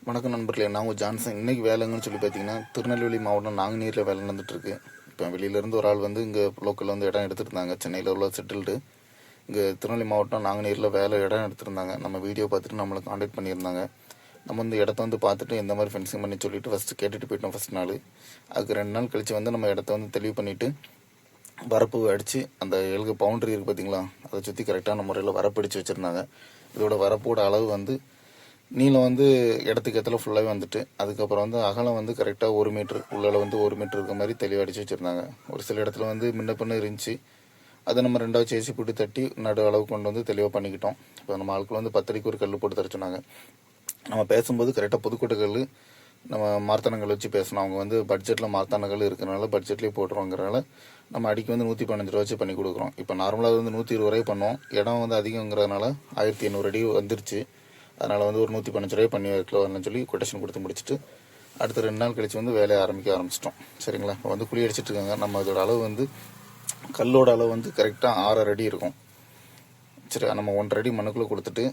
வணக்கம் நண்பர்களே, நான் உங்கள் ஜான்சன். இன்றைக்கி வேலைங்கன்னு சொல்லி பார்த்தீங்கன்னா, திருநெல்வேலி மாவட்டம் நாங்குநேரில் வேலை நடந்துகிட்ருக்கு. இப்போ வெளியிலேருந்து ஒரு ஆள் வந்து இங்கே லோக்கலில் வந்து இடம் எடுத்துருந்தாங்க. சென்னையில் உள்ள செட்டில்டு இங்கே திருநெல்வேலி மாவட்டம் நாங்குநேரில் இடம் எடுத்துருந்தாங்க. நம்ம வீடியோ பார்த்துட்டு நம்மளை காண்டாக்ட் பண்ணியிருந்தாங்க. நம்ம வந்து இடத்த வந்து பார்த்துட்டு எந்த மாதிரி ஃபென்சிங் பண்ணி சொல்லிவிட்டு ஃபஸ்ட்டு கேட்டுட்டு போயிட்டோம் ஃபஸ்ட் நாள். அதுக்கு 2 நாள் கழித்து வந்து நம்ம இடத்த வந்து தெளிவு பண்ணிவிட்டு வரப்பு அடித்து அந்த பவுண்ட்ரி இருக்குது பார்த்தீங்களா, அதை சுற்றி கரெக்டான முறையில் வரப்பு அடித்து வச்சுருந்தாங்க. இதோட வரப்போட அளவு வந்து நீளம் வந்து இடத்துக்கு ஏற்றல ஃபுல்லாகவே வந்துட்டு, அதுக்கப்புறம் வந்து அகலம் வந்து கரெக்டாக 1 மீட்ரு உள்ளால் வந்து 1 மீட்ரு இருக்க மாதிரி தெளிவாக அடித்து வச்சுருந்தாங்க. ஒரு சில இடத்துல வந்து முன்ன பின்ன இருந்துச்சு. அதை நம்ம 2வது சேசி போட்டு தட்டி நடு அளவு கொண்டு வந்து தெளிவாக பண்ணிக்கிட்டோம். இப்போ நம்ம ஆட்கள் வந்து 10 அடிக்கு ஒரு கல் போட்டு தர சொன்னாங்க. நம்ம பேசும்போது கரெக்டாக புதுக்கோட்டை கல் நம்ம மார்த்தானங்கள் வச்சு பேசணும். அவங்க வந்து பட்ஜெட்டில் மார்த்தானங்கள் இருக்கிறனால பட்ஜெட்லேயே போட்டுருவோங்கிறனால நம்ம அடிக்கு வந்து 115 ரூபா வச்சு பண்ணி கொடுக்குறோம். இப்போ நார்மலாக வந்து 120 ரூபாய் பண்ணுவோம். இடம் வந்து அதிகங்கிறதுனால 1800 அடி வந்துருச்சு. அதனால் வந்து ஒரு 115 ரூபாய் பண்ணி வைக்கலாம்னு சொல்லி கொட்டேஷன் கொடுத்து முடிச்சுட்டு அடுத்த 2 நாள் கழிச்சு வந்து வேலையை ஆரம்பிச்சிட்டோம். சரிங்களா? இப்போ வந்து குழி அடிச்சிட்டு இருக்காங்க. நம்ம அதோட அளவு வந்து கல்லோட அளவு வந்து கரெக்டாக 6 அடி இருக்கும். சரி, நம்ம 1.5 அடி மண்ணுக்குள்ளே கொடுத்துட்டு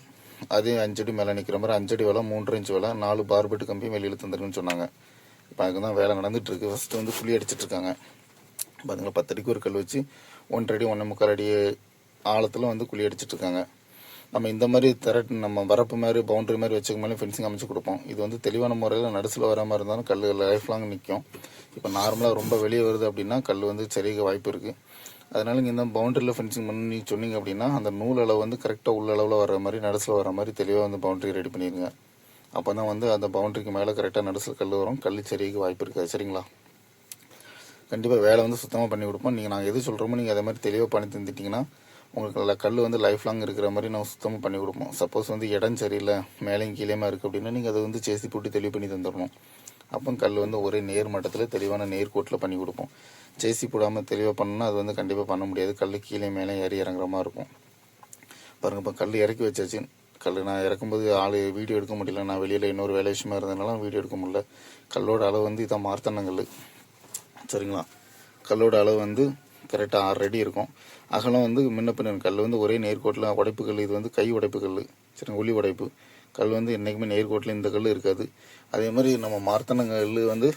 அதே 5 அடி மேலே நிற்கிற மாதிரி 5 அடி வேலை, 3 இன்ச் வேலை, 4 பார்பெட்டு கம்பி வெளியில் தந்துருக்குன்னு சொன்னாங்க. இப்போ அதுக்கு தான் வேலை நடந்துட்டு இருக்கு. ஃபஸ்ட்டு வந்து குழி அடிச்சிட்டு இருக்காங்க. பார்த்தீங்களா, 10 அடிக்கு ஒரு கல் வச்சு 1.5 அடி 1.25 அடி ஆழத்தில் வந்து குழி அடிச்சிட்டு இருக்காங்க. நம்ம இந்த மாதிரி நம்ம வரப்பு மாதிரி பவுண்டரி மாதிரி வச்சுக்க மாதிரி ஃபென்சிங் அமைச்சு கொடுப்போம். இது வந்து தெளிவான முறையில் நடுசில் வர மாதிரி இருந்தாலும் கல் லைஃப் லாங் நிற்கும். இப்போ நார்மலாக ரொம்ப வெளியே வருது அப்படின்னா கல் வந்து சரியாக வாய்ப்பு இருக்குது. அதனால இங்கே இந்த பவுண்டரியில் ஃபென்சிங் பண்ணி சொன்னீங்க அப்படின்னா அந்த நூல் அளவு வந்து கரெக்டாக உள்ள அளவில் வர மாதிரி நடுசில் வர மாதிரி தெளிவாக வந்து பவுண்டரி ரெடி பண்ணிடுங்க. அப்போ தான் வந்து அந்த பவுண்டரிக்கு மேலே கரெக்டாக நடுசில் கல் வரும். கல் சரியாக வாய்ப்பு இருக்காது. சரிங்களா? கண்டிப்பாக வேலை வந்து சுத்தமாக பண்ணி கொடுப்போம். நீங்கள் நாங்கள் எது சொல்கிறோமோ நீங்கள் அதே மாதிரி தெளிவாக பண்ணி தந்துட்டிங்கன்னா உங்களுக்கு கல் வந்து லைஃப் லாங் இருக்கிற மாதிரி நம்ம சுத்தமாக பண்ணி கொடுப்போம். சப்போஸ் வந்து இடம் சரியில்லை, மேலேயும் கீழேயுமா இருக்குது அப்படின்னா நீங்கள் அதை வந்து சேசி போட்டு தெளிவு பண்ணி தந்துடணும். அப்போ கல் வந்து ஒரே நேர் மட்டத்தில் தெளிவான நேர்கோட்டில் பண்ணி கொடுப்போம். சேசி போடாமல் தெளிவாக பண்ணணும்னா அது வந்து கண்டிப்பாக பண்ண முடியாது. கல் கீழே மேலே ஏறி இறங்குற மாதிரி இருக்கும். பாருங்கள், இப்போ கல் இறக்கி வச்சாச்சு. கல் நான் இறக்கும்போது ஆள் வீடியோ எடுக்க முடியல. நான் வெளியில் இன்னொரு வேலை விஷயமா இருந்ததுனால வீடியோ எடுக்க முடியல. கல்லோட அளவு வந்து இதான் மார்த்தண்ணங்கல். சரிங்களா? கல்லோட அளவு வந்து கரெக்டாக 6 அடி இருக்கும். அகலம் வந்து முன்ன பின்ன கல் வந்து ஒரே நேர்கோட்டில் உடைப்பு கல். இது வந்து கை உடைப்பு கல். சரிங்க, ஒளி உடைப்பு கல் வந்து என்றைக்குமே நேர்கோட்டில் இந்த கல் இருக்காது. அதே மாதிரி நம்ம மார்த்தனங்கல் வந்து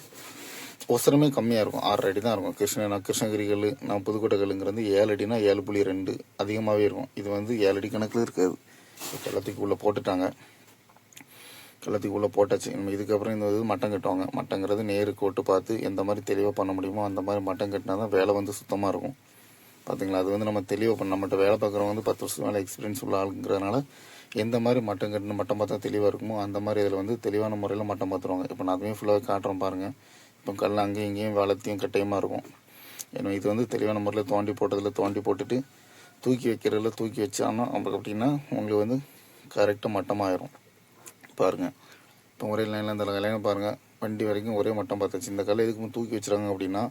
ஒசரமே கம்மியாக இருக்கும். 6 அடி தான் இருக்கும். கிருஷ்ணகிரி கல், நம்ம புதுக்கோட்டை கல்லுங்கிறது 7 அடினா 7.2 அதிகமாகவே இருக்கும். இது வந்து 7 அடி கணக்கில் இருக்காது. கள்ளத்துக்கு உள்ளே போட்டுட்டாங்க. கள்ளத்துக்கு உள்ளே போட்டாச்சு. நம்ம இதுக்கப்புறம் இந்த இது மட்டம் கட்டுவாங்க. மட்டங்கிறது நேரு கோட்டு பார்த்து எந்த மாதிரி தெளிவாக பண்ண முடியுமோ அந்த மாதிரி மட்டம் கட்டினா தான் வேலை வந்து சுத்தமாக இருக்கும். பார்த்தீங்களா? அது வந்து நம்ம தெளிவாக பண்ண நம்மகிட்ட வேலை பார்க்குறவங்க வந்து 10 வருஷம் மேலே எக்ஸ்பீரியன்ஸ் உள்ள ஆளுங்கிறதுனால எந்த மாதிரி மட்டம் கட்டின மட்டம் பார்த்தா தெளிவாக இருக்குமோ அந்த மாதிரி இதில் வந்து தெளிவான முறையில் மட்டம் பார்த்துருவாங்க. இப்போ நான் அதுவே ஃபுல்லாக காட்டுறோம் பாருங்கள். இப்போ கல் அங்கேயும் இங்கேயும் வளர்த்தியும் கட்டையுமாக இருக்கும். ஏன்னா இது வந்து தெளிவான முறையில் தோண்டி போட்டுட்டு தூக்கி வைக்கிறதில் தூக்கி வச்சானோ அப்புறம் அப்படின்னா உங்களுக்கு வந்து கரெக்டாக மட்டமாகிடும். பாருங்கள், இப்போ ஒரே லைனில் இந்த லைனை பாருங்கள். வண்டி வரைக்கும் ஒரே மட்டம் பார்த்தாச்சு. இந்த கல்லை எதுக்கு தூக்கி வச்சுறாங்க அப்படின்னா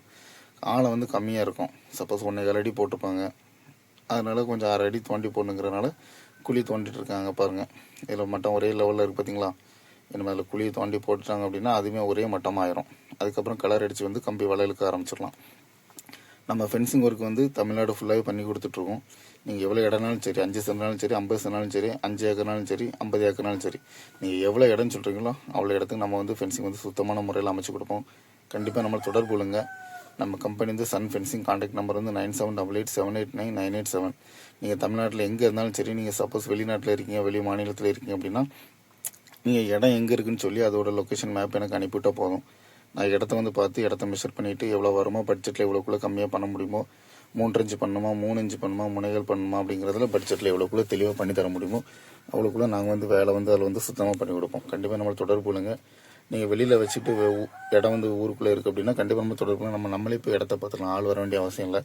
ஆழம் வந்து கம்மியாக இருக்கும். சப்போஸ் 1.25 அடி போட்டுப்பாங்க. அதனால கொஞ்சம் 6 அடி தோண்டி போடணுங்கிறனால குழி தோண்டிட்டு இருக்காங்க. பாருங்கள், இதில் மட்டம் ஒரே லெவலில் இருக்குது பார்த்தீங்களா? இனிமேல் அதில் குழியை தோண்டி போட்டுட்டாங்க அப்படின்னா அதுவுமே ஒரே மட்டமாயிரும். அதுக்கப்புறம் கலர் அடித்து வந்து கம்பி வளையலுக்கு ஆரம்பிச்சிடலாம். நம்ம ஃபென்சிங் ஒர்க் வந்து தமிழ்நாடு ஃபுல்லாகவே பண்ணி கொடுத்துட்ருக்கோம். நீங்கள் எவ்வளோ இடம்னாலும் சரி, 5 சென்ட்னாலும் சரி, 50 சென்ட்னாலும் சரி, 5 ஏக்கர்னாலும் சரி, 50 ஏக்கர்னாலும் சரி, நீங்கள் எவ்வளோ இடம்னு சொல்கிறீங்களோ அவ்வளோ இடத்துக்கு நம்ம வந்து ஃபென்சிங் வந்து சுத்தமான முறையில் அமைச்சு கொடுப்போம். கண்டிப்பாக நம்ம தொடர்பு கொள்ளுங்க. நம்ம கம்பெனி வந்து சன் ஃபென்சிங். கான்டாக்ட் நம்பர் வந்து 9788789987. நீங்கள் தமிழ்நாட்டில் எங்கே இருந்தாலும் சரி, நீங்கள் சப்போஸ் வெளிநாட்டில் இருக்கீங்க, வெளி மாநிலத்தில் இருக்கீங்க அப்படின்னா நீங்கள் இடம் எங்கே இருக்குதுன்னு சொல்லி அதோட லொக்கேஷன் மேப் எனக்கு அனுப்பிவிட்டால் போதும். நான் இடத்த வந்து பார்த்து இடத்த மெஷர் பண்ணிவிட்டு எவ்வளோ வருமோ பட்ஜெட்டில் எவ்வளோக்குள்ளே கம்மியாக பண்ண முடியுமோ, 3 இன்ச்சு பண்ணணுமா, 3 இன்ச்சு பண்ணணுமா, முனைகள் பண்ணணுமா அப்படிங்கிறதுல பட்ஜெட்டில் எவ்வளோக்குள்ளே தெளிவாக பண்ணி தர முடியுமோ அவ்வளோக்குள்ளே நாங்கள் வந்து வேலை வந்து அதில் வந்து சுத்தமாக பண்ணி கொடுப்போம். கண்டிப்பாக நம்மளை தொடர்பு கொள்ளுங்க. நீங்கள் வெளியில் வச்சுட்டு இடம் வந்து ஊருக்குள்ளே இருக்குது அப்படின்னா கண்டிப்பாக நம்ம தொடர்பு நம்மளே போய் இடத்த பார்த்துக்கலாம். ஆள் வர வேண்டிய அவசியம் இல்லை.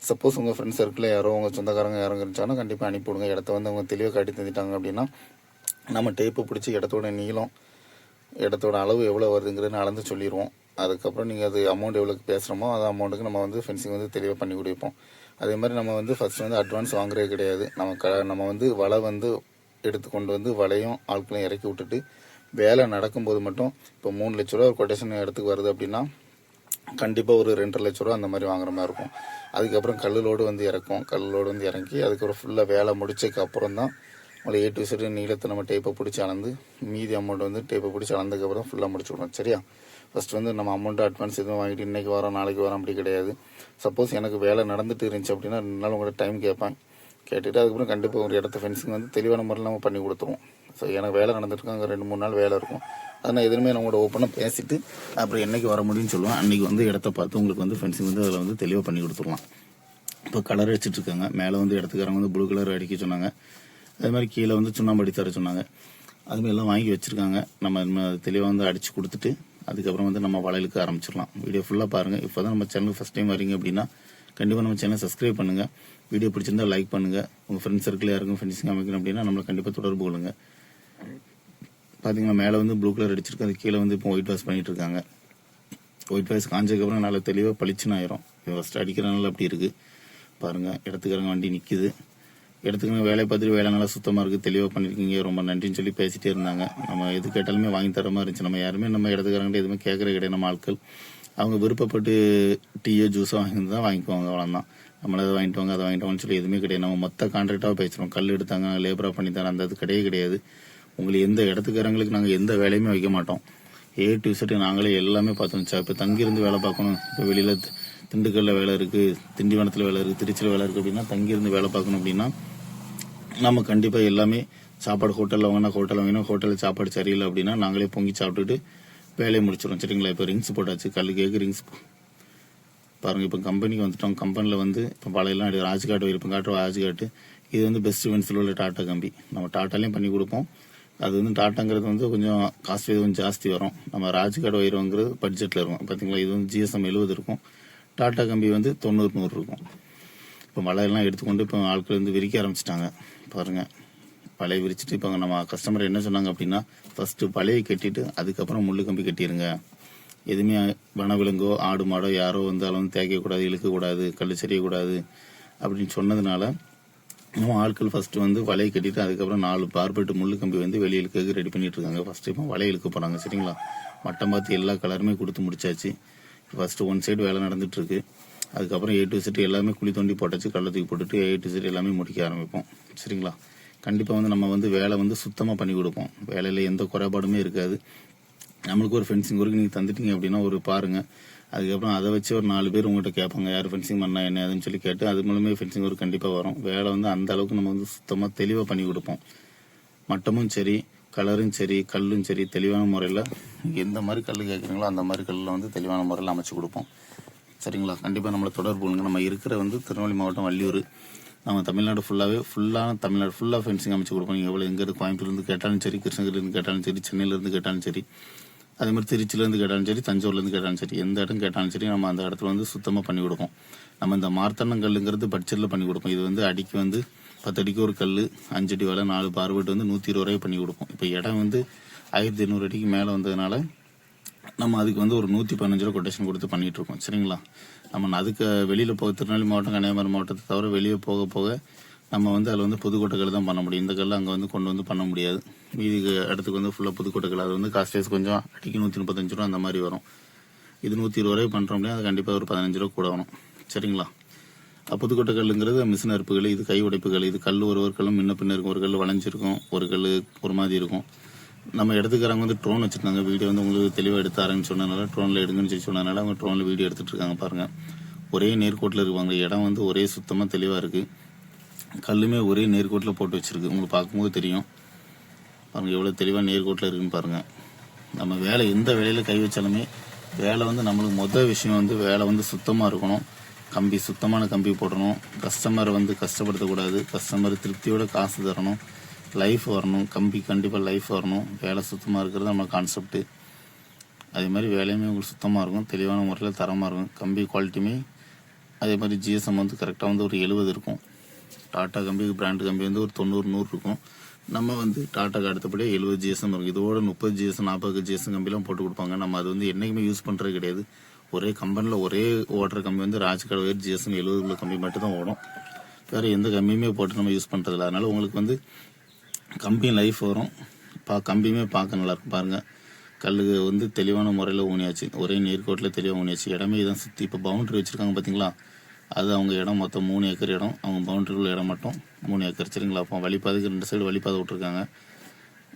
சப்போஸ் உங்கள் ஃப்ரெண்ட்ஸ் சர்க்கிளில் யாரோ உங்கள் சொந்தக்காரங்க யாரும் இருந்துச்சாலும் கண்டிப்பாக அனுப்பிவிடுங்க. இடத்த வந்து அவங்க தெளிவாக காட்டி தந்துட்டாங்க அப்படின்னா நம்ம டேப்பு பிடிச்சி இடத்தோட நீளம், இடத்தோட அளவு எவ்வளோ வருதுங்கிறதுன்னு அளந்து சொல்லிடுவோம். அதுக்கப்புறம் நீங்கள் அது அமௌண்ட் எவ்வளோக்கு பேசுகிறோமோ அது அமௌண்ட்டுக்கு நம்ம வந்து ஃபென்சிங் வந்து தெளிவாக பண்ணி கொடுப்போம். அதே மாதிரி நம்ம வந்து ஃபஸ்ட்டு வந்து அட்வான்ஸ் வாங்குறதே கிடையாது. நம்ம வந்து வலை வந்து எடுத்துக்கொண்டு வந்து வலையும் ஆட்களையும் இறக்கி விட்டுட்டு வேலை நடக்கும்போது மட்டும் இப்போ 3 லட்ச ரூபா கொட்டேஷன் இடத்துக்கு வருது அப்படின்னா கண்டிப்பாக ஒரு 2.5 லட்ச ரூபா அந்த மாதிரி வாங்குற மாதிரி இருக்கும். அதுக்கப்புறம் கல்லோடு வந்து இறக்கும். கல்லோடு வந்து இறங்கி அதுக்கப்புறம் ஃபுல்லாக வேலை முடிச்சதுக்கு அப்புறம் தான் உங்களை A to Z நீளத்தை நம்ம டேப்பை பிடிச்சி அளந்து மீதி அமௌண்ட் வந்து டேப்பை பிடிச்சி அளந்ததுக்கப்புறம் ஃபுல்லாக முடிச்சு விடுறோம். சரியா? ஃபஸ்ட்டு வந்து நம்ம அமௌண்ட்டு அட்வான்ஸ் எதுவும் வாங்கிட்டு இன்றைக்கி வரோம் நாளைக்கு வரோம் அப்படி கிடையாது. சப்போஸ் எனக்கு வேலை நடந்துட்டு இருந்துச்சு அப்படின்னா 2 நாள் உங்களோட டைம் கேட்பேன். கேட்டுட்டு அதுக்கப்புறம் கண்டிப்பாக ஒரு இடத்த ஃபென்சிங் வந்து தெளிவான முறையில் நம்ம பண்ணி கொடுத்துருவோம். ஸோ எனக்கு வேலை நடந்துட்டுருக்கோம், அங்கே 2-3 நாள் வேலை இருக்கும். அதை நான் எதுவுமே நம்மளோட ஓப்பனாக பேசிவிட்டு அப்புறம் என்றைக்கு வர முடியும்னு சொல்லுவேன். அன்றைக்கி வந்து இடத்த பார்த்து உங்களுக்கு வந்து ஃபென்சிங் வந்து அதில் வந்து தெளிவாக பண்ணி கொடுத்துருலாம். இப்போ கலர் அடிச்சிட்ருக்காங்க. மேலே வந்து இடத்துக்காரங்க வந்து ப்ளூ கலர் அடிக்க சொன்னாங்க. அதே மாதிரி கீழே வந்து சுண்ணாம்பு அடி தர சொன்னாங்க. அதுமாதிரி எல்லாம் வாங்கி வச்சுருக்காங்க. நம்ம தெளிவாக வந்து அடித்து கொடுத்துட்டு அதுக்கப்புறம் வந்து நம்ம வளையலுக்கு ஆரம்பிச்சிடலாம். வீடியோ ஃபுல்லாக பாருங்கள். இப்போ தான் நம்ம சேனலுக்கு ஃபஸ்ட் டைம் வரீங்க அப்படின்னா கண்டிப்பாக நம்ம சேனலை சப்ஸ்கிரைப் பண்ணுங்கள். வீடியோ பிடிச்சிருந்தா லைக் பண்ணுங்கள். உங்கள் ஃப்ரெண்ட்ஸ் சர்க்கிள் யாருக்கும் ஃபினிஷிங் அமைக்கணும் அப்படின்னா நம்மளை கண்டிப்பாக தொடர்பு கொள்ளுங்கள். பார்த்தீங்கன்னா மேலே வந்து ப்ளூ கலர் அடிச்சிருக்கு, அது கீழே வந்து இப்போ ஒயிட் வாஷ் பண்ணிகிட்டு இருக்காங்க. ஒயிட் வாஷ் காஞ்சதுக்கப்புறம் நல்லா தெளிவாக பளிச்சுன்னு ஆயிரும். ஃபஸ்ட்டு அடிக்கிறனால அப்படி இருக்குது பாருங்கள். இடத்துக்காரங்க வண்டி நிற்கிது. இடத்துக்கு வேலையை பார்த்துட்டு வேலை நல்லா சுத்தமாக இருக்குது, தெளிவாக பண்ணியிருக்கீங்க, ரொம்ப நன்றின்னு சொல்லி பேசிகிட்டே இருந்தாங்க. நம்ம எது கேட்டாலுமே வாங்கி தர மாதிரி இருந்துச்சு. நம்ம யாருமே நம்ம இடத்துக்காரங்கிட்ட எதுவுமே கேட்குறது கிடையாது. நம்ம ஆட்கள் அவங்க விருப்பப்பட்டு டீயோ ஜூஸோ வாங்கி தான் வாங்கிக்குவாங்க, அவ்வளோதான். நம்மளை அதை வாங்கிட்டு வாங்க அதை வாங்கிட்டு வாங்கன்னு சொல்லி எதுவுமே கிடையாது. நம்ம மொத்த கான்ட்ராக்டாக பேசுகிறோம். கல் எடுத்தாங்க லேபராக பண்ணி தரேன் அந்த அது கிடையாது. உங்களுக்கு எந்த இடத்துக்காரங்களுக்கு நாங்கள் எந்த வேலையுமே வைக்க மாட்டோம். A to Z நாங்களே எல்லாமே பார்த்தோம். இப்போ தங்கியிருந்து வேலை பார்க்கணும், இப்போ வெளியில் திண்டுக்கல்ல வேலை இருக்குது, திண்டிவனத்தில் வேலை இருக்குது, திருச்சியில் வேலை இருக்குது அப்படின்னா தங்கியிருந்து வேலை பார்க்கணும் அப்படின்னா நம்ம கண்டிப்பாக எல்லாமே சாப்பாடு ஹோட்டலில் வாங்கினா ஹோட்டலில் சாப்பாடு சரியில்லை அப்படின்னா நாங்களே பொங்கி சாப்பிட்டுட்டு வேலையை முடிச்சிடும். சரிங்களா? இப்போ ரிங்ஸ் போட்டாச்சு, கல் கேக்கு ரிங்ஸ் பாருங்கள். இப்போ கம்பெனிக்கு வந்துட்டோம். கம்பெனியில் வந்து இப்போ பழையெல்லாம் ராஜ்காட்டு விருப்பம் காட்டுற ராஜ்காட்டு இது வந்து பெஸ்ட் வென்ஸில் உள்ள டாட்டா கம்பி. நம்ம டாட்டாலையும் பண்ணி கொடுப்போம். அது வந்து டாட்டாங்கிறது வந்து கொஞ்சம் காஸ்ட் கொஞ்சம் ஜாஸ்தி வரும். நம்ம ராஜ்காட் ஒயருங்கிறது பட்ஜெட்டில் இருக்கும். பார்த்தீங்களா? இது வந்து GSM 70 இருக்கும். டாட்டா கம்பி வந்து 90-100 இருக்கும். இப்போ வலையெல்லாம் எடுத்துக்கொண்டு இப்போ ஆட்கள் வந்து விரிக்க ஆரம்பிச்சிட்டாங்க பாருங்கள். வலையை விரிச்சிட்டு இப்போ நம்ம கஸ்டமர் என்ன சொன்னாங்க அப்படின்னா ஃபஸ்ட்டு வலையை கட்டிட்டு அதுக்கப்புறம் முள்ளு கம்பி கட்டிடுங்க. எதுவுமே வனவிலங்கோ ஆடு மாடோ யாரோ வந்தாலும் வந்து தேய்க்கக்கூடாது, இழுக்கக்கூடாது, கல் செய்யக்கூடாது அப்படின்னு சொன்னதுனால நம்ம ஆட்கள் ஃபஸ்ட்டு வந்து வலையை கட்டிட்டு அதுக்கப்புறம் 4 பார்பெட்டு முள்ளு கம்பி வந்து வெளியிலுக்கு ரெடி பண்ணிட்டு இருக்காங்க. ஃபஸ்ட்டு இப்போ வலையை இழுக்க போகிறாங்க. சரிங்களா? மட்டம் பார்த்து எல்லா கலருமே கொடுத்து முடிச்சாச்சு. ஃபஸ்ட்டு 1 சைடு வேலை நடந்துட்டுருக்கு. அதுக்கப்புறம் A to Z எல்லாமே குழி தோண்டி போட்டாச்சு. கள்ளத்துக்கு போட்டுட்டு A to Z எல்லாமே முடிக்க ஆரம்பிப்போம். சரிங்களா? கண்டிப்பாக வந்து நம்ம வந்து வேலை வந்து சுத்தமாக பண்ணி கொடுப்போம். வேலையில் எந்த குறைபாடுமே இருக்காது. நம்மளுக்கு ஒரு ஃபென்சிங் ஒர்க்கு நீங்கள் தந்துட்டீங்க அப்படின்னா ஒரு பாருங்கள். அதுக்கப்புறம் அதை வச்சு ஒரு 4 பேர் உங்கள்கிட்ட கேட்பாங்க யார் ஃபென்சிங் பண்ணா என்ன அதுன்னு சொல்லி கேட்டு அது மூலமே ஃபென்சிங் ஒர்க் கண்டிப்பாக வரும். வேலை வந்து அந்த அளவுக்கு நம்ம வந்து சுத்தமாக தெளிவாக பண்ணி கொடுப்போம். மட்டமும் சரி, கலரும் சரி, கல்லும் சரி தெளிவான முறையில் எந்த மாதிரி கல் கேட்குறீங்களோ அந்த மாதிரி கல்லில் வந்து தெளிவான முறையில் அமைச்சு கொடுப்போம். சரிங்களா? கண்டிப்பாக நம்மளை தொடர்பு கொள்ளுங்க. நம்ம இருக்கிற வந்து திருநெல்வேலி மாவட்டம் வள்ளியூர். நம்ம தமிழ்நாடு தமிழ்நாடு ஃபுல்லாக ஃபென்சிங் அமைச்சு கொடுப்போம். நீங்கள் எவ்வளோ எங்கேருந்து கோயம்புத்தூர்லேருந்து கேட்டாலும் சரி, கிருஷ்ணகிரிலேருந்து கேட்டாலும் சரி, சென்னையிலேருந்து கேட்டாலும் சரி, அதே மாதிரி திருச்சியிலேருந்து கேட்டாலும் சரி, தஞ்சாவூர்லேருந்து கேட்டாலும் சரி, எந்த இடம் கேட்டாலும் சரி நம்ம அந்த இடத்துல வந்து சுத்தமாக பண்ணி கொடுப்போம். நம்ம இந்த மார்த்தண்ணங்கல்லுங்கிறது பட்ஜெட்டில் பண்ணி கொடுப்போம். இது வந்து அடிக்கு வந்து 10 அடிக்கு ஒரு கல், 5 அடி வேலை, 4 பார்வெட்டு வந்து 120 ரூபாய் பண்ணி கொடுப்போம். இப்போ இடம் வந்து 1800 அடிக்கு மேலே வந்ததுனால நம்ம அதுக்கு வந்து ஒரு 115 ரூபா கொட்டேஷன் கொடுத்து பண்ணிகிட்டு இருக்கோம். சரிங்களா? நம்ம அதுக்கு வெளியில் போக திருநெல்வேலி மாவட்டம் கன்னியாகுமரி மாவட்டத்தை தவிர வெளியே போக போக நம்ம வந்து அதில் வந்து புதுக்கோட்டை கல் தான் பண்ண முடியும். இந்த கல் அங்கே வந்து கொண்டு வந்து பண்ண முடியாது. மீதி இடத்துக்கு வந்து ஃபுல்லாக புதுக்கோட்டை கல். அது வந்து காஸ்டேஜ் கொஞ்சம் அடிக்கு 135 ரூபா அந்த மாதிரி வரும். இது 120 ரூபாய் பண்ணுறோம் அப்படின்னா அது கண்டிப்பாக ஒரு 15 ரூபா கூட வரும். சரிங்களா? புதுக்கோட்டை கல்லுங்கிறது மிஷின் அறுப்புகள், இது கை உடைப்புகள். இது கல் ஒரு கல்லும் முன்ன பின்ன இருக்கும். ஒரு கல் வளைஞ்சிருக்கும், ஒரு கல் ஒரு மாதிரி இருக்கும். நம்ம இடத்துக்காரங்க வந்து ட்ரோன் வச்சுருந்தாங்க. வீடியோ வந்து உங்களுக்கு தெளிவாக எடுத்து ஆரம்பிச்சு சொன்னதுனால ட்ரோனில் எடுங்கன்னு சொல்லி சொன்னதுனால அவங்க ட்ரோனில் வீடியோ எடுத்துகிட்டு இருக்காங்க பாருங்கள். ஒரே நேர்கோட்டில் இருப்பாங்க. இடம் வந்து ஒரே சுத்தமாக தெளிவாக இருக்குது. கல்லுமே ஒரே நேர்கோட்டில் போட்டு வச்சுருக்கு. உங்களுக்கு பார்க்கும்போது தெரியும் பாருங்கள் எவ்வளோ தெளிவாக நேர்கோட்டில் இருக்குன்னு பாருங்கள். நம்ம வேலை எந்த வேலையில் கை வச்சாலுமே வேலை வந்து நம்மளுக்கு மொதல் விஷயம் வந்து வேலை வந்து சுத்தமாக இருக்கணும். கம்பி சுத்தமான கம்பி போடணும். கஸ்டமரை வந்து கஷ்டப்படுத்தக்கூடாது. கஸ்டமர் திருப்தியோட காசு தரணும். லைஃப் வரணும். கம்பி கண்டிப்பாக லைஃப் வரணும். வேலை சுத்தமாக இருக்கிறது நம்ம கான்செப்ட்டு. அதே மாதிரி வேலையுமே உங்களுக்கு சுத்தமாக இருக்கும், தெளிவான முறையில் தரமாக இருக்கும். கம்பி குவாலிட்டியுமே அதே மாதிரி GSM வந்து கரெக்டாக வந்து ஒரு 70 இருக்கும். டாட்டா கம்பி பிராண்டு கம்பி வந்து ஒரு 90-100 இருக்கும். நம்ம வந்து டாட்டாக்கு அடுத்தபடியாக 70 GSM இருக்கும். இதோட 30 GSM 40 GSM கம்பிலாம் போட்டு கொடுப்பாங்க. நம்ம அது வந்து என்றைக்குமே யூஸ் பண்ணுறது கிடையாது. ஒரே கம்பெனியில் ஒரே ஓடுற கம்பி வந்து ராஜ்காட் ஒயர் GSM 70 கம்பி மட்டும் தான் ஓடும். வேறு எந்த கம்பியுமே போட்டு நம்ம யூஸ் பண்ணுறதில்ல. அதனால் உங்களுக்கு வந்து கம்பியும் லைஃப் வரும். கம்பியுமே பார்க்க நல்லாயிருக்கும் பாருங்கள். கல் வந்து தெளிவான முறையில் ஊனியாச்சு. ஒரே நேர்கோட்டில் தெளிவாக ஊனியாச்சு. இடமே இதான் சுற்றி இப்போ பவுண்ட்ரி வச்சுருக்காங்க பார்த்தீங்களா? அது அவங்க இடம் மொத்தம் 3 ஏக்கர் இடம். அவங்க பவுண்டரிக்குள்ள இடம் மட்டும் 3 ஏக்கர். சரிங்களா? அப்போ வழிபாதைக்கு 2 சைடு வழிபாதை விட்டுருக்காங்க.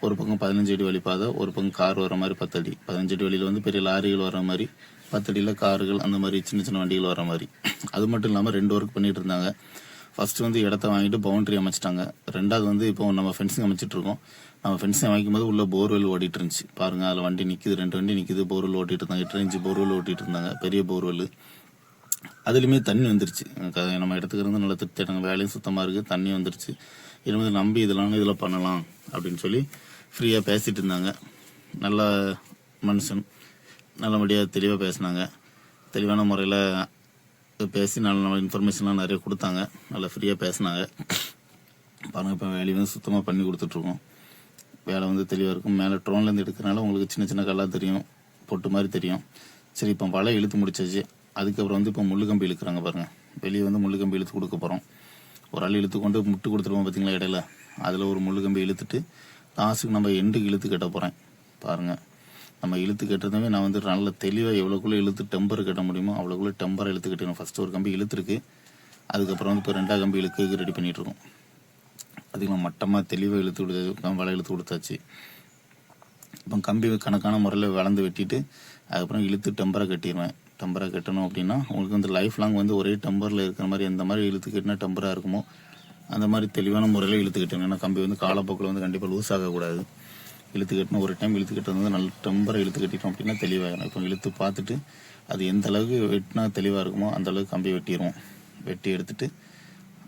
ஒரு பக்கம் 15 அடி வழிபாதை, ஒரு பக்கம் கார் வர மாதிரி 10 அடி. 15 அடி வழியில் வந்து பெரிய லாரிகள் வர மாதிரி, 10 அடியில் கார்கள், அந்த மாதிரி சின்ன சின்ன வண்டிகள் வர மாதிரி. அது மட்டும் இல்லாமல் 2 ஒர்க் பண்ணிட்டு இருந்தாங்க. ஃபர்ஸ்ட் வந்து இடத்த வாங்கிட்டு பவுண்டரி அமைச்சிட்டாங்க. ரெண்டாவது வந்து இப்போ நம்ம ஃபென்சிங் அமைச்சிட்டு இருக்கோம். நம்ம ஃபென்சிங் அமைக்கும் போது உள்ள போர்வெல் ஓடிட்டு இருந்துச்சு. பாருங்க, அதில் வண்டி நிற்குது, 2 வண்டி நிற்குது. போர்வெல் ஓட்டிட்டு இருந்தாங்க. 8 இன்ச்சு போர்வெல் ஓட்டிட்டு இருந்தாங்க, பெரிய போர்வெல். அதுலேயுமே தண்ணி வந்துருச்சு. நம்ம இடத்துக்கு இருந்து நல்லா திருப்தியாட்டாங்க. வேலையும் சுத்தமாக இருக்குது, தண்ணி வந்துருச்சு. இனிமேல் நம்பி இதில் பண்ணலாம் அப்படின்னு சொல்லி ஃப்ரீயாக பேசிகிட்டு இருந்தாங்க. நல்ல மனுஷன், நல்லபடியாக தெளிவாக பேசினாங்க. தெளிவான முறையில் பேசி நல்ல இன்ஃபர்மேஷன்லாம் நிறைய கொடுத்தாங்க. நல்லா ஃப்ரீயாக பேசினாங்க. பாருங்கள், இப்போ வேலையை வந்து சுத்தமாக பண்ணி கொடுத்துட்ருக்கோம். வேலை வந்து தெளிவாக இருக்கும். மேலே ட்ரோன்லேருந்து எடுக்கிறனால உங்களுக்கு சின்ன சின்ன கல்லாக தெரியும், பொட்டு மாதிரி தெரியும். சரி, இப்போ வலை இழுத்து முடிச்சாச்சு. அதுக்கப்புறம் வந்து இப்போ முள்ளுக்கம்பி இழுக்கிறாங்க. பாருங்கள், வெளியே வந்து முள்ளுக்கம்பி இழுத்து கொடுக்க போகிறோம். ஒரு ஆள் இழுத்து கொண்டு முட்டு கொடுத்துருவோம் பார்த்தீங்களா இடையில, அதில் ஒரு முள்ளுக்கம்பி இழுத்துட்டு லாஸ்ட்டுக்கு நம்ம எண்டுக்கு இழுத்து கட்ட போகிறேன். பாருங்கள், நம்ம இழுத்து கட்டுறதுமே நான் வந்து நல்ல தெளிவாக எவ்வளோக்குள்ளே இழுத்து டெம்பர் கட்ட முடியுமோ அவ்வளோக்குள்ளே டெம்பரை இழுத்து கட்டணும். ஃபஸ்ட்டு ஒரு கம்பி இழுத்துருக்கு, அதுக்கப்புறம் வந்து இப்போ 2ஆவது கம்பி இழுக்கு ரெடி பண்ணிகிட்ருக்கோம். அதுக்கு மட்டமாக தெளிவாக இழுத்து கொடுத்தாச்சு, வலை இழுத்து கொடுத்தாச்சு. இப்போ கம்பி கணக்கான முறையில் வளர்ந்து வெட்டிட்டு அதுக்கப்புறம் இழுத்து டெம்பரை கட்டிடுவேன். டெம்பரை கட்டணும் அப்படின்னா உங்களுக்கு வந்து லைஃப் லாங் வந்து ஒரே டெம்பரில் இருக்கிற மாதிரி எந்த மாதிரி இழுத்து கட்டினா டெம்பராக இருக்குமோ அந்த மாதிரி தெளிவான முறையில் இழுத்து கட்டணும். ஏன்னா கம்பி வந்து காலப்போக்கில் வந்து கண்டிப்பாக லூஸ் ஆகக்கூடாது. இழுத்து கட்டணும், ஒரு டைம் இழுத்து கட்டுறது வந்து நல்ல டெம்பரை இழுத்து கட்டிட்டோம் அப்படின்னா தெளிவாகிடும். இப்போ இழுத்து பார்த்துட்டு அது எந்த அளவுக்கு வெட்டினா தெளிவாக இருக்குமோ அந்த அளவுக்கு கம்பி வெட்டிடுவோம். வெட்டி எடுத்துட்டு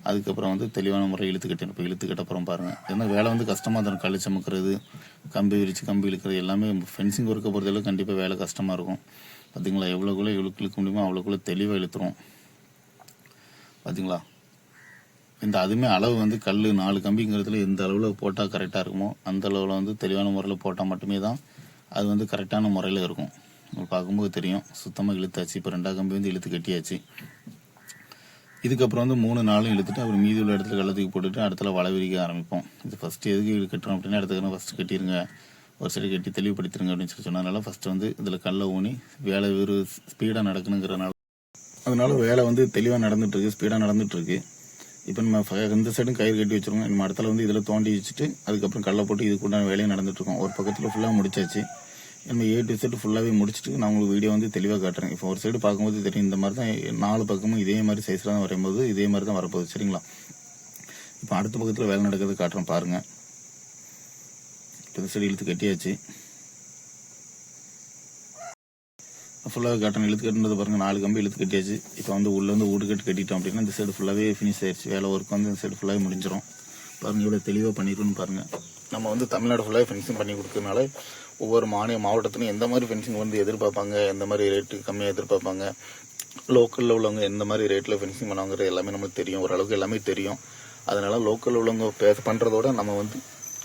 அதுக்கப்புறம் வந்து தெளிவான முறை இழுத்து கட்டிடும். இப்போ இழுத்து கட்டப்புறம் பாருங்கள், ஏன்னா வேலை வந்து கஷ்டமாக தான். கல் சுமக்கிறது, கம்பி விரித்து கம்பி இழுக்கிறது எல்லாமே ஃபென்சிங் ஒர்க்கை பொறுத்தளவு கண்டிப்பாக வேலை கஷ்டமாக இருக்கும். பார்த்தீங்களா, எவ்வளோக்குள்ளே இழுக்க முடியுமோ அவ்வளோக்குள்ளே தெளிவாக இழுத்துரும். பார்த்தீங்களா, இந்த அதுவுமே அளவு வந்து கல் 4 கம்பிங்கிறதுல எந்த அளவில் போட்டால் கரெக்டாக இருக்குமோ அந்த அளவில் வந்து தெளிவான முறையில் போட்டால் மட்டுமே தான் அது வந்து கரெக்டான முறையில் இருக்கும். உங்களுக்கு பார்க்கும்போது தெரியும், சுத்தமாக இழுத்தாச்சு. இப்போ 2ஆவது கம்பி வந்து இழுத்து கட்டியாச்சு. இதுக்கப்புறம் வந்து 3 நாளும் இழுத்துட்டு அப்புறம் மீதி உள்ள இடத்துல கள்ளத்துக்கு போட்டுட்டு அடுத்துல வலை விரிக்க ஆரம்பிப்போம். இது ஃபஸ்ட்டு எதுக்கு கட்டுறோம் அப்படின்னா இடத்துக்கு ஃபஸ்ட்டு கட்டிடுங்க, ஒரு சைடு கட்டி தெளிவுபடுத்திடுங்க அப்படின்னு சொல்லி சொன்னதுனால ஃபஸ்ட்டு வந்து இதில் கல்லை ஊனி வேலை ஒரு ஸ்பீடாக நடக்கணுங்கிறனால அதனால வேலை வந்து தெளிவாக நடந்துட்டுருக்கு, ஸ்பீடாக நடந்துட்டுருக்கு. இப்போ நம்ம இந்த சைடும் கயிறு கட்டி வச்சுருக்கோம். நம்ம இடத்துல வந்து இதில் தோண்டி வச்சுட்டு அதுக்கப்புறம் கல்லை போட்டு இதுக்குண்டான வேலையை நடந்துட்டுருக்கோம். ஒரு பக்கத்தில் ஃபுல்லாக முடிச்சாச்சு. நம்ம A to Z ஃபுல்லாகவே முடிச்சுட்டு நான் உங்களுக்கு வீடியோ வந்து தெளிவாக காட்டுறேன். இப்போ ஒரு சைடு பார்க்கும்போது தெரியும், இந்த மாதிரி தான் 4 பக்கமும் இதே மாதிரி சைஸில் தான் வரையும்போது இதே மாதிரி தான் வரப்போகுது. சரிங்களா, இப்போ அடுத்த பக்கத்தில் வேலை நடக்கிறது காட்டுறேன் பாருங்கள். இப்போ இந்த சைடு இழுத்து கட்டியாச்சு, ஃபுல்லாகவே காட்டணும். இழுத்து கட்டுறது பாருங்கள், 4 கம்பி இழுத்து கட்டியாச்சு. இப்போ வந்து உள்ளே வந்து ஊடுகட்டு கட்டிட்டோம் அப்படின்னா இந்த சைடு ஃபுல்லாகவே ஃபினிஷ் ஆயிடுச்சு. வேலை ஒர்க் வந்து இந்த சைடு ஃபுல்லாகவே முடிஞ்சிடும். பாருங்கள், இவ்வளோ தெளிவாக பண்ணிடுன்னு பாருங்கள். நம்ம வந்து தமிழ்நாடு ஃபுல்லாகவே ஃபென்சிங் பண்ணி கொடுக்கறதுனால ஒவ்வொரு மாவட்டத்திலும் எந்த மாதிரி ஃபென்சிங் வந்து எதிர்பார்ப்பாங்க, எந்த மாதிரி ரேட்டு கம்மியாக எதிர்பார்ப்பாங்க, லோக்கலில் உள்ளவங்க எந்த மாதிரி ரேட்டில் ஃபென்சிங் பண்ணுவாங்கிறது எல்லாமே நம்மளுக்கு தெரியும், ஓரளவுக்கு எல்லாமே தெரியும். அதனால் லோக்கலில் உள்ளவங்க பண்ணுறதோட நம்ம வந்து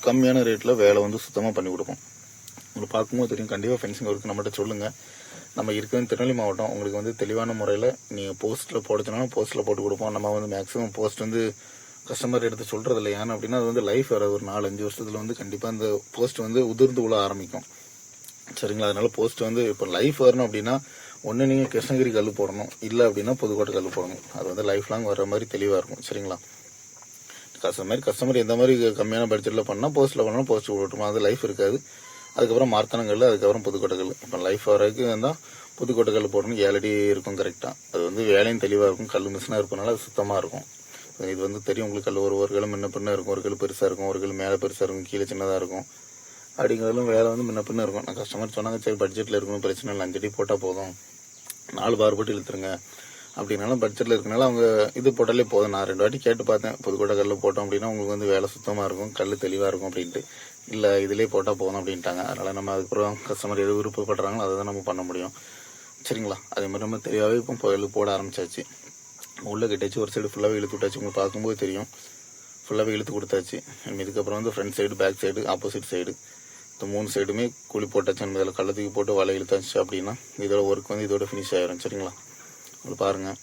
கம்மியான ரேட்டில் வேலை வந்து சுத்தமாக பண்ணி கொடுப்போம். உங்களுக்கு பார்க்கும்போது தெரியும், கண்டிப்பாக ஃபென்சிங் ஒர்க்கு நம்மகிட்ட சொல்லுங்கள். நம்ம இருக்கிறது திருநெல்வேலி மாவட்டம். உங்களுக்கு வந்து தெளிவான முறையில் நீங்கள் போஸ்ட்டில் போடுச்சுனாலும் போஸ்ட்டில் போட்டு கொடுப்போம். நம்ம வந்து மேக்ஸிமம் போஸ்ட் வந்து கஸ்டமர் எடுத்து சொல்கிறது இல்லை. ஏன்னா அப்படின்னா அது வந்து லைஃப் வர ஒரு 4-5 வருஷத்தில் வந்து கண்டிப்பாக அந்த போஸ்ட் வந்து உதிர்ந்து உள்ள ஆரம்பிக்கும். சரிங்களா, அதனால போஸ்ட் வந்து இப்போ லைஃப் வரணும் அப்படின்னா ஒன்று நீங்கள் கிருஷ்ணகிரி கல் போடணும், இல்லை அப்படின்னா புதுக்கோட்டை கல் போடணும். அது வந்து லைஃப் லாங் வர மாதிரி தெளிவாக இருக்கும். சரிங்களா, கஸ்டமர் எந்த மாதிரி கம்மியான பட்ஜெட்டில் பண்ணால் போஸ்ட்டில் பண்ணாலும் போஸ்ட் போட்டுமா, அது லைஃப் இருக்காது. அதுக்கப்புறம் மார்த்தனங்கல், அதுக்கப்புறம் புதுக்கோட்டை கல். இப்போ லைஃப் வரதுக்கு வந்தால் புதுக்கோட்டை கல் போடணும். 7 அடி இருக்கும் கரெக்டாக. அது வந்து வேலையும் தெளிவாக இருக்கும். கல் மிஷினாக இருப்பதுனால அது சுத்தமாக இருக்கும். இது வந்து தெரியும் உங்களுக்கு, கல் ஒரு கல் முன்ன பின்ன இருக்கும், ஒரு கல் பெருசாக இருக்கும், ஒரு கல் மேலே பெருசாக இருக்கும், கீழே சின்னதாக இருக்கும். அப்படிங்கிறதும் வேலை வந்து முன்ன பின்ன இருக்கும். நான் கஸ்டமர் சொன்னாங்க, சரி பட்ஜெட்டில் இருக்கணும், பிரச்சனை இல்லை, 5 அடி போட்டால் போதும், 4 பார் போட்டு இழுத்துருங்க அப்படின்னாலும் பட்ஜெட்டில் இருக்கனால அவங்க இது போட்டாலே போதும். நான் 2 வாட்டி கேட்டு பார்த்தேன், புதுக்கோட்டை கல் போட்டோம் அப்படின்னா உங்களுக்கு வந்து வேலை சுத்தமாக இருக்கும், கல் தெளிவாக இருக்கும் அப்படின்ட்டு. இல்லை இதிலே போட்டால் போதும் அப்படின்ட்டாங்க. அதனால் நம்ம அதுக்கப்புறம் கஸ்டமர் எது விருப்பப்படுறாங்களோ அதை தான் நம்ம பண்ண முடியும். சரிங்களா, அதே மாதிரி நம்ம தெளிவாகவே இப்போ போட ஆரம்பிச்சாச்சு. உள்ளே கட்டியாச்சு, ஒரு சைடு ஃபுல்லாகவே இழுத்து விட்டாச்சு. உங்களுக்கு பார்க்கும்போது தெரியும், ஃபுல்லாகவே இழுத்து கொடுத்தாச்சு. இதுக்கப்புறம் வந்து front side, back side, opposite side இந்த 3 சைடுமே குழி போட்டாச்சு. நம்ம இதில் கள்ளத்துக்கு போட்டு வலை இழுத்தாச்சு அப்படின்னா இதோட ஒர்க் வந்து இதோட ஃபினிஷ் ஆயிரும். சரிங்களா, உங்களுக்கு பாருங்கள்,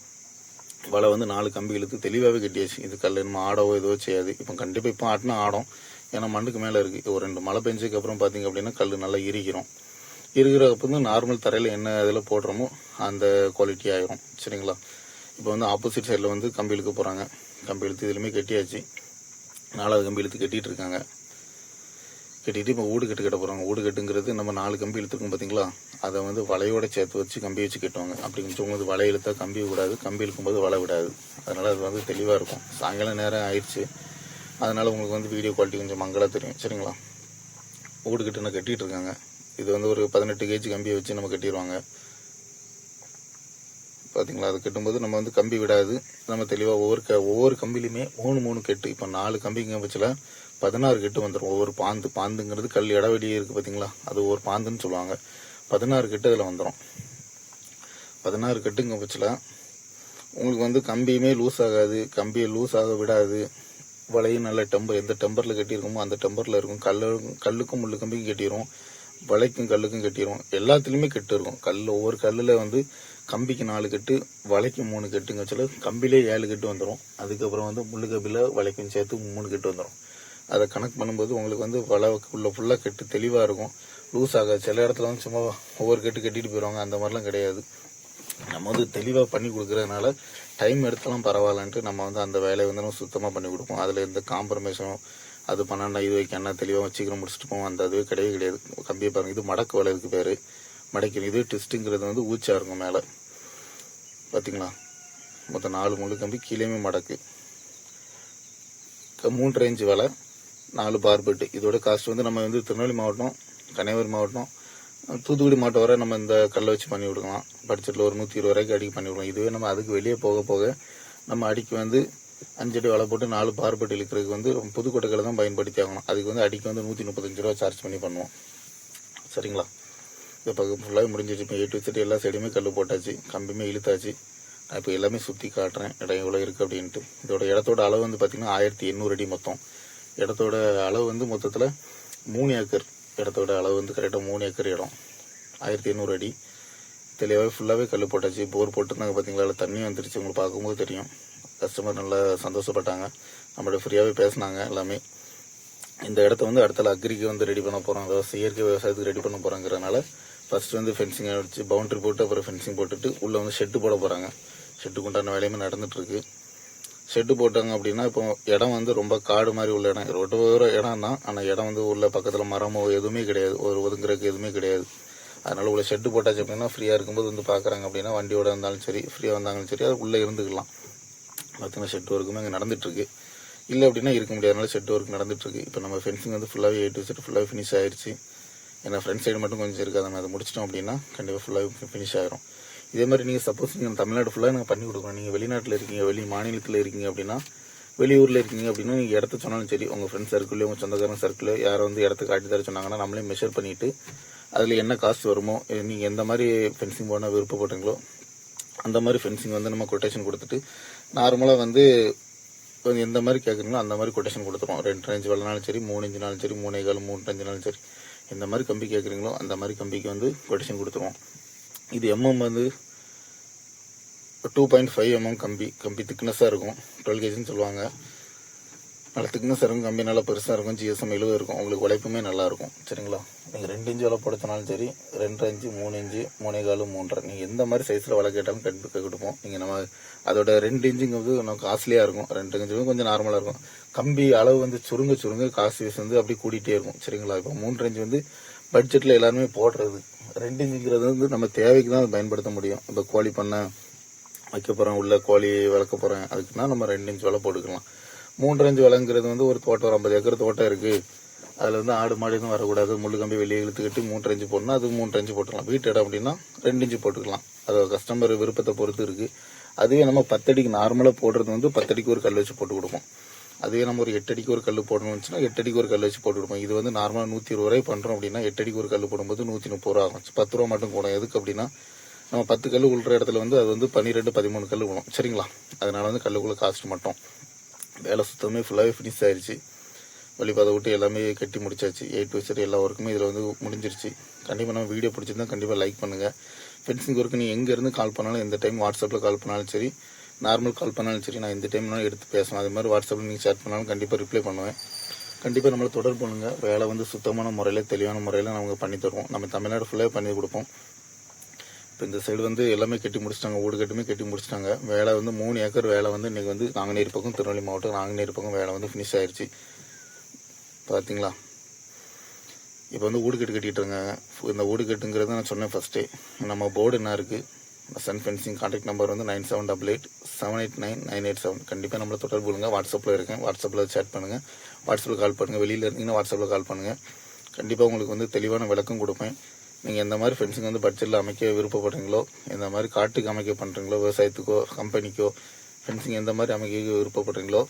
வலை வந்து 4 கம்பி இழுத்து தெளிவாகவே கட்டியாச்சு. இது கல் நம்ம ஆடவோ ஏதோ செய்யாது. இப்போ கண்டிப்பாக இப்போ ஆட்டினா ஆடும், ஏன்னா மண்ணுக்கு மேலே இருக்குது. ஒரு 2 மழை பெஞ்சதுக்கு அப்புறம் பார்த்தீங்க அப்படின்னா கல் நல்லா இறுகிறோம். இருக்கிறப்ப வந்து நார்மல் தரையில் என்ன இதில் போடுறோமோ அந்த குவாலிட்டி ஆயிரும். சரிங்களா, இப்போ வந்து ஆப்போசிட் சைடில் வந்து கம்பி இழுக்க போகிறாங்க. கம்பி இழுத்து இதுலையுமே கட்டியாச்சு. 4வது கம்பி இழுத்து கட்டிகிட்டு இருக்காங்க. கட்டிட்டு இப்போ ஊடு கட்ட போகிறாங்க. ஊடு கட்டுங்கிறது நம்ம 4 கம்பி இழுத்துருக்கோம் பார்த்தீங்களா, அதை வந்து வலையோட சேர்த்து வச்சு கம்பி வச்சு கட்டுவாங்க. அப்படி சொல்லும்போது வலை இழுத்தா கம்பி விடாது, கம்பி இழுக்கும்போது வலை விடாது. அதனால் அது வந்து தெளிவாக இருக்கும். சாயங்காலம் நேரம் ஆயிடுச்சு, அதனால் உங்களுக்கு வந்து வீடியோ குவாலிட்டி கொஞ்சம் மங்களாக தெரியும். சரிங்களா, ஊடு கட்டுன்னு கட்டிகிட்டு இருக்காங்க. இது வந்து ஒரு 18 kg கம்பியை வச்சு நம்ம கட்டிடுவாங்க. பார்த்தீங்களா, அது கட்டும்போது நம்ம வந்து கம்பி விடாது. நம்ம தெளிவாக ஒவ்வொரு கம்பிலையுமே 3 கெட்டு. இப்போ 4 கம்பிங்க பட்சத்தில் 16 கெட்டு வந்துடும். ஒவ்வொரு பாந்துங்கிறது கல் இடவெளியே இருக்குது பார்த்தீங்களா, அது ஒவ்வொரு பாந்துன்னு சொல்லுவாங்க. 16 கெட்டு அதில் வந்துடும். 16 கெட்டுங்க பட்சத்தில் உங்களுக்கு வந்து கம்பியுமே லூஸ் ஆகாது, கம்பியை லூஸ் ஆக விடாது. வலையும் நல்ல எந்த டெம்பரில் கட்டியிருக்கோமோ அந்த டெம்பரில் இருக்கும். கல்லுக்கும் முள்ளு கம்பிக்கும் கட்டிடும், வலைக்கும் கல்லுக்கும் கட்டிடும். எல்லாத்துலேயுமே கெட்டு இருக்கும். ஒவ்வொரு கல்லில் வந்து கம்பிக்கு 4 கெட்டு, வலைக்கு 3 கெட்டுங்க சொல்ல கம்பிலே 7 கெட்டு வந்துடும். அதுக்கப்புறம் வந்து முள்ளு கம்பியில் வலைக்கும் சேர்த்து 3 கெட்டு வந்துடும். அதை கணக்கு பண்ணும்போது உங்களுக்கு வந்து வலை உள்ள ஃபுல்லாக கெட்டு தெளிவாக இருக்கும், லூஸ் ஆகாது. சில இடத்துல வந்து சும்மா ஒவ்வொரு கெட்டு கட்டிட்டு போயிடுவாங்க. அந்த மாதிரிலாம் கிடையாது. நம்ம வந்து தெளிவாக பண்ணி கொடுக்குறதுனால டைம் எடுத்தாலும் பரவாயில்லன்ட்டு நம்ம வந்து அந்த வேலையை வந்து நம்ம சுத்தமாக பண்ணி கொடுப்போம். அதில் எந்த காம்ப்ரமைஸும் அது பண்ணாண்டா இது வைக்கணும் தெளிவாக சீக்கிரம் முடிச்சுட்டு போவோம், அந்த அதுவே கிடையாது. கம்பியை பாருங்கள், இது மடக்கு வலை, இதுக்கு பேர் மடக்கி. இது ட்விஸ்ட்டுங்கிறது வந்து ஊச்சா இருக்கும் மேலே பார்த்தீங்களா. மொத்தம் 4 முள்ளு கம்பி, கீழேயுமே மடக்கு. 3 இன்ச் வலை, 4 பார்பெட்டு. இதோட காஸ்ட் வந்து நம்ம வந்து திருநெல்வேலி மாவட்டம், கன்னியாகுமரி மாவட்டம், தூத்துக்குடி மாவட்டம் வரை நம்ம இந்த கல்லை வச்சு பண்ணி கொடுக்கலாம். பட்ஜெட்டில் ஒரு 120 ரூபாய்க்கு அடிக்க பண்ணி விடுவோம். இதுவே நம்ம அதுக்கு வெளியே போக நம்ம அடிக்கு வந்து 5 அடி வலை போட்டு 4 பார்பெட்டு இழுக்கிறதுக்கு வந்து புதுக்கோட்டைகளை தான் பயன்படுத்தி ஆகணும். அதுக்கு வந்து அடிக்கு வந்து 135 ரூபா சார்ஜ் பண்ணி பண்ணுவோம். சரிங்களா, இப்போ ஃபுல்லாகவே முடிஞ்சிச்சு. இப்போ A to Z எல்லா சைடுமே கல் போட்டாச்சு, கம்பியுமே இழுத்தாச்சு. நான் இப்போ எல்லாமே சுற்றி காட்டுறேன் இடம் எவ்வளோ இருக்குது அப்படின்ட்டு. இதோட இடத்தோட அளவு வந்து பார்த்திங்கன்னா 1800 அடி மொத்தம். இடத்தோட அளவு வந்து மொத்தத்தில் 3 ஏக்கர். இடத்தோட அளவு வந்து கரெக்டாக 3 ஏக்கர் இடம், 1800 அடி. தெளிவாகவே ஃபுல்லாகவே கல் போட்டாச்சு. போர் போட்டுருந்தாங்க பார்த்தீங்களா, அதில் தண்ணி வந்துருச்சு. உங்களுக்கு பார்க்கும்போது தெரியும். கஸ்டமர் நல்லா சந்தோஷப்பட்டாங்க, நம்மளோட ஃப்ரீயாகவே பேசினாங்க எல்லாமே. இந்த இடத்த வந்து அடுத்த அக்ரிக்கு வந்து ரெடி பண்ண போகிறோம், அதாவது இயற்கை விவசாயத்துக்கு ரெடி பண்ண போகிறோங்கிறனால ஃபர்ஸ்ட் வந்து ஃபென்சிங் அடிச்சு பவுண்டரி போட்டு அப்புறம் ஃபென்சிங் போட்டுட்டு உள்ளே வந்து ஷெட்டு போட போகிறாங்க. ஷெட்டுக்கு உண்டான வேலையுமே நடந்துட்டுருக்கு. ஷெட்டு போட்டாங்க அப்படின்னா இப்போ இடம் வந்து ரொம்ப காடு மாதிரி உள்ள இடம், ரோட்டோர இடம் தான். ஆனால் இடம் வந்து உள்ள பக்கத்தில் மரமோ எதுவுமே கிடையாது, ஒரு ஒதுங்குறதுக்கு எதுவுமே கிடையாது. அதனால் உள்ள ஷெட்டு போட்டாச்சு அப்படின்னா ஃப்ரீயாக இருக்கும்போது வந்து பார்க்குறாங்க அப்படின்னா வண்டியோட இருந்தாலும் சரி, ஃப்ரீயாக வந்தாலும் சரி, அது உள்ளே இருந்துக்கலாம். பார்த்தீங்கன்னா ஷெட் ஒர்க்குமே அங்கே நடந்துட்டுருக்கு. இல்லை அப்படின்னா இருக்க முடியாதனால ஷெட் ஒர்க் நடந்துட்டுருக்கு. இப்போ நம்ம ஃபென்சிங் வந்து ஃபுல்லாகவே A to Z ஃபுல்லாகவே ஃபினிஷ் ஆயிடுச்சு. ஏன்னா ஃப்ரண்ட் சைடு மட்டும் கொஞ்சம் இருக்குது, அதை முடிச்சிட்டோம் அப்படின்னா கண்டிப்பாக ஃபுல்லாகவே ஃபினிஷ் ஆகிரும். இதே மாதிரி நீங்கள் சப்போஸ் நீங்கள் தமிழ்நாடு ஃபுல்லாக நாங்கள் பண்ணி கொடுக்குறோம். நீங்கள் வெளிநாட்டில் இருக்கீங்க, வெளி மாநிலத்தில் இருக்கீங்க அப்படின்னா, வெளியூரில் இருக்கீங்க அப்படின்னா நீங்கள் இடத்த சொன்னாலும் சரி, உங்கள் ஃப்ரெண்ட்ஸ் சர்க்கிளோ உங்கள் சொந்தக்காரங்க சர்க்கிளோ யாரை வந்து இடத்த காட்டி தர சொன்னாங்கன்னா நம்மளே மெஷர் பண்ணிவிட்டு அதில் என்ன காஸ்ட் வருமோ, நீங்கள் எந்த மாதிரி ஃபென்சிங் போனால் விருப்பப்படுறீங்களோ அந்த மாதிரி ஃபென்சிங் வந்து நம்ம கொட்டேஷன் கொடுத்துட்டு நார்மலாக வந்து எந்த மாதிரி கேட்குறீங்களோ அந்த மாதிரி கொட்டேஷன் கொடுத்துருவோம். 2 இன்ச் வலைனாலும் சரி, 3 இன்ச்சுனாலும் சரி, 3.25 3.5 சரி, எந்த மாதிரி கம்பி கேட்குறீங்களோ அந்த மாதிரி கம்பிக்கு வந்து கொட்டேஷன் கொடுத்துருவோம். இது வந்து 2.5 mm கம்பி திக்னஸாக இருக்கும். 12 kgன்னு சொல்லுவாங்க. நல்ல திக்னஸாக இருக்கும், கம்பி நல்லா பெருசாக இருக்கும், GSM 70 இருக்கும். உங்களுக்கு உழைப்புமே நல்லாயிருக்கும். சரிங்களா, நீங்கள் 2 இன்ச்சு வலை போடுறதுனாலும் சரி, 2 இன்ச்சு 3 இன்ச்சு 3.25 3.5 நீங்கள் எந்த மாதிரி சைஸில் வலை கேட்டாலும் கண்டிப்பாக கொடுப்போம். நீங்கள் நம்ம அதோட 2 இன்ச்சுங்கிறது நமக்கு காஸ்ட்லியாக இருக்கும், 2 இன்ச்சு கொஞ்சம் நார்மலாக இருக்கும். கம்பி அளவு வந்து சுருங்க காஸ்ட் வைஸ் வந்து அப்படி கூட்டிகிட்டே இருக்கும். சரிங்களா, இப்போ 3 இன்ச்சு வந்து பட்ஜெட்டில் எல்லாருமே போடுறது. 2 இன்ச்சுங்கிறது வந்து நம்ம தேவைக்கு தான் அதை பயன்படுத்த முடியும். இப்போ கோழி பண்ண வைக்க போகிறேன், உள்ள கோழி வளர்க்க போகிறேன், அதுக்குன்னா நம்ம 2 இன்ச்சு வலை போட்டுக்கலாம். 3 இன்ச்சு வலைங்கிறது வந்து ஒரு தோட்டம், ஒரு 50 ஏக்கர் தோட்டம் இருக்குது, அதில் வந்து ஆடு மாடு எதுவும் வரக்கூடாது, முள்ளு கம்பி வெளியே இழுத்துக்கிட்டு 3 இன்ச்சு போடணும், அது 3 இன்ச்சு போட்டுக்கலாம். வீட்டு இடம் அப்படின்னா 2 இன்ச்சு போட்டுக்கலாம். அது கஸ்டமர் விருப்பத்தை பொறுத்து இருக்குது. அதுவே நம்ம 10 அடிக்கு நார்மலாக போடுறது வந்து 10 அடிக்கு ஒரு கல் வச்சு போட்டு கொடுப்போம். அதுவே நம்ம ஒரு 8 அடிக்கு ஒரு கல் போடணும்னு வச்சுன்னா 8 அடிக்கு ஒரு கல் வச்சு போட்டு கொடுப்போம். இது வந்து நார்மலாக 120 ரூபாய் பண்ணுறோம் அப்படின்னா 8 அடிக்கு ஒரு கல் போடும்போது 130 ரூபா ஆகும். 10 ரூபா மட்டும் கூடும். எதுக்கு அப்படின்னா நம்ம 10 கல் உள்ள இடத்துல வந்து அது வந்து 12 13 கல் விடும். சரிங்களா, அதனால வந்து கல்லுக்குள்ள காஸ்ட் மட்டும். வேலை சுத்தமே ஃபுல்லாகவே ஃபினிஷ் ஆயிடுச்சு. வெளிப்பாதை விட்டு எல்லாமே கட்டி முடிச்சாச்சு. A to Z எல்லா ஒர்க்குமே இதில் வந்து முடிஞ்சிருச்சு. கண்டிப்பாக நம்ம வீடியோ பிடிச்சிருந்தா கண்டிப்பாக லைக் பண்ணுங்கள். ஃபென்சிங் ஒர்க்கு நீங்கள் எங்கேருந்து கால் பண்ணாலும், எந்த டைம் வாட்ஸ்அப்பில் கால் பண்ணாலும் சரி, நார்மல் கால் பண்ணாலும் சரி, நான் இந்த டைம்னாலும் எடுத்து பேசுவேன். அது மாதிரி வாட்ஸ்அப்பில் நீங்கள் சேட் பண்ணாலும் கண்டிப்பாக ரிப்ளை பண்ணுவேன். கண்டிப்பாக நம்மளை தொடர்பு பண்ணுங்கள். வேலை வந்து சுத்தமான முறையில் தெளிவான முறையில் நாங்கள் பண்ணி தருவோம். நம்ம தமிழ்நாடு ஃபுல்லாக பண்ணி கொடுப்போம். இப்போ இந்த சைடு வந்து எல்லாமே கட்டி முடிச்சிட்டாங்க, வீடு கட்டுமே கட்டி முடிச்சிட்டாங்க. வேலை வந்து 3 ஏக்கர் வேலை வந்து இன்றைக்கி வந்து நாங்குநேரி பக்கம், திருநெல்வேலி மாவட்டம் நாங்குநேரி பக்கம் வேலை வந்து ஃபினிஷ் ஆயிடுச்சு. பார்த்தீங்களா? இப்போ வந்து வீடு கட்டிட்டு இருக்காங்க. இந்த வீடு கட்டுங்கிறது நான் சொன்னேன் ஃபஸ்ட்டே. நம்ம போர்டு என்ன இருக்குது, சன் ஃபென்சிங் கான்டாக்ட் நம்பர் வந்து 9788789987. கண்டிப்பாக நம்மளை தொடர்பு கொள்ளுங்க. வாட்ஸ்அப்பில் இருக்கேன், வாட்ஸ்அப்பில் சேட் பண்ணுங்கள், வாட்ஸ்அப்பில் கால் பண்ணுங்கள். வெளியில் இருந்தீங்கன்னா வாட்ஸ்அப்பில் கால் பண்ணுங்கள். கண்டிப்பாக உங்களுக்கு வந்து தெளிவான விளக்கம் கொடுப்பேன். நீங்கள் எந்த மாதிரி ஃபென்சிங் வந்து பட்ஜெட்டில் அமைக்க விருப்பப்படுறீங்களோ, எந்த மாதிரி காட்டுக்கு அமைக்க பண்ணுறீங்களோ, விவசாயத்துக்கோ கம்பெனிக்கோ ஃபென்சிங் எந்த மாதிரி அமைக்க விருப்பப்படுறீங்களோ,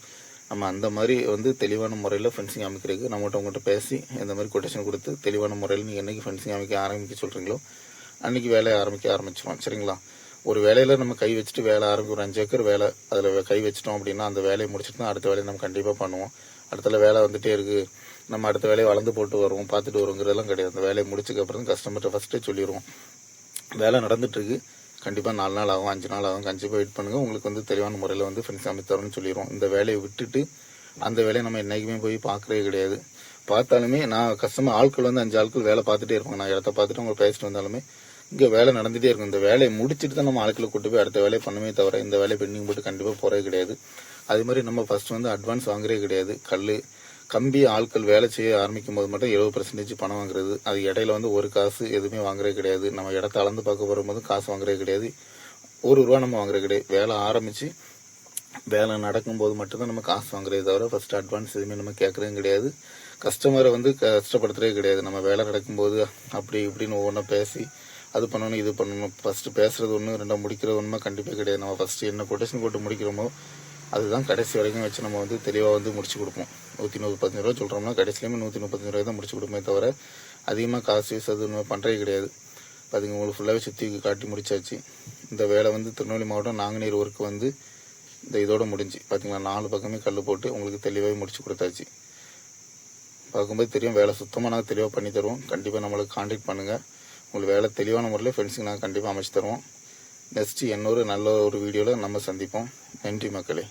நம்ம அந்த மாதிரி வந்து தெளிவான முறையில் ஃபென்சிங் அமைக்கிறதுக்கு உங்கள்கிட்ட பேசி எந்த மாதிரி கொட்டேஷன் கொடுத்து தெளிவான முறையில் நீங்கள் என்றைக்கு ஃபென்சிங் அமைக்க ஆரம்பிக்க சொல்கிறீங்களோ அன்றைக்கி வேலையை ஆரம்பிச்சிடுவோம். சரிங்களா? ஒரு வேலையில் நம்ம கை வச்சுட்டு வேலை ஒரு 5 ஏக்கர் வேலை அதில் கை வச்சிட்டோம் அப்படின்னா அந்த வேலையை முடிச்சுட்டு தான் அடுத்த வேலையை நம்ம கண்டிப்பாக பண்ணுவோம். அடுத்த வேலை வந்துகிட்டே இருக்குது, நம்ம அடுத்த வேலையை வளர்ந்து போட்டு வருவோம், பார்த்துட்டு வருங்கிறதெல்லாம் கிடையாது. அந்த வேலையை முடிச்சதுக்கப்புறம் கஸ்டமர்கிட்ட ஃபஸ்ட்டே சொல்லிடுவோம், வேலை நடந்துட்டுருக்கு, கண்டிப்பாக 4 நாள் ஆகும், 5 நாள் ஆகும், கண்டிப்பாக வெயிட் பண்ணுங்கள், உங்களுக்கு வந்து தெளிவான முறையில் வந்து ஃபென்சிங் அமைத்து தரோம்னு சொல்லிடுவோம். இந்த வேலையை விட்டுட்டு அந்த வேலையை நம்ம என்றைக்குமே போய் பார்க்குறதே கிடையாது. பார்த்தாலுமே நான் கஸ்டமர் ஆட்கள் வந்து 5 ஆட்கள் வேலை பார்த்துட்டே இருப்பாங்க. நான் இடத்த பார்த்துட்டு அவங்க பேசிட்டு வந்தாலுமே இங்கே வேலை நடந்துகிட்டே இருக்கும். இந்த வேலையை முடிச்சுட்டு தான் நம்ம ஆட்களை கூட்டு போய் அடுத்த வேலையை பண்ணுமே தவிர இந்த வேலையை பெண்டிங் போட்டு கண்டிப்பாக போகிறதே கிடையாது. அதே மாதிரி நம்ம ஃபர்ஸ்ட் வந்து அட்வான்ஸ் வாங்குறதே கிடையாது. கம்பி ஆட்கள் வேலை செய்ய ஆரம்பிக்கும் போது மட்டும் 70% பணம் வாங்குறது. அது இடையில வந்து ஒரு காசு எதுவுமே வாங்குறதே கிடையாது. நம்ம இடத்த அளந்து பார்க்க வரும்போது காசு வாங்குறதே கிடையாது. ₹1 நம்ம வாங்குறது கிடையாது. வேலை ஆரம்பித்து வேலை நடக்கும்போது மட்டும்தான் நம்ம காசு வாங்குறதே தவிர ஃபர்ஸ்ட் அட்வான்ஸ் எதுவுமே நம்ம கேட்குறதும் கிடையாது. கஸ்டமரை வந்து கஷ்டப்படுத்துறதே கிடையாது. நம்ம வேலை நடக்கும்போது அப்படி இப்படின்னு ஒவ்வொன்றா பேசி அது பண்ணணும் இது பண்ணணும், ஃபஸ்ட்டு பேசுறது ஒன்று, 2 முடிக்கிறது ஒன்றுமா கண்டிப்பாக கிடையாது. நம்ம ஃபஸ்ட்டு என்ன கொட்டேஷன் போட்டு முடிக்கிறோமோ அதுதான் கடைசி வரைக்கும் வச்சு நம்ம வந்து தெளிவாக வந்து முடிச்சு கொடுப்போம். 135 ரூபா சொல்கிறோம்னா கடைசியிலேயுமே 135 ரூபாய் தான் முடிச்சு கொடுப்போமே தவிர அதிகமாக காசு அது பண்ணுறதே கிடையாது. அதுங்க உங்களுக்கு ஃபுல்லாகவே சுற்றி காட்டி முடிச்சாச்சு. இந்த வேலை வந்து திருநெல்வேலி மாவட்டம் நாங்குநேரி ஒர்க்கு வந்து இந்த இதோட முடிஞ்சு பார்த்தீங்களா, 4 பக்கமே கல் போட்டு உங்களுக்கு தெளிவாகவே முடிச்சு கொடுத்தாச்சு. பார்க்கும்போது தெரியும் வேலை சுத்தமாக நாங்கள் தெளிவாக பண்ணி தருவோம். கண்டிப்பாக நம்மளுக்கு கான்டாக்ட் பண்ணுங்கள். உங்களுக்கு வேலை தெளிவான முறையில் ஃபென்சிங் நாங்கள் கண்டிப்பாக அமைச்சு தருவோம். நெக்ஸ்ட்டு இன்னொரு நல்ல ஒரு வீடியோவில் நம்ம சந்திப்போம். நன்றி மக்களே.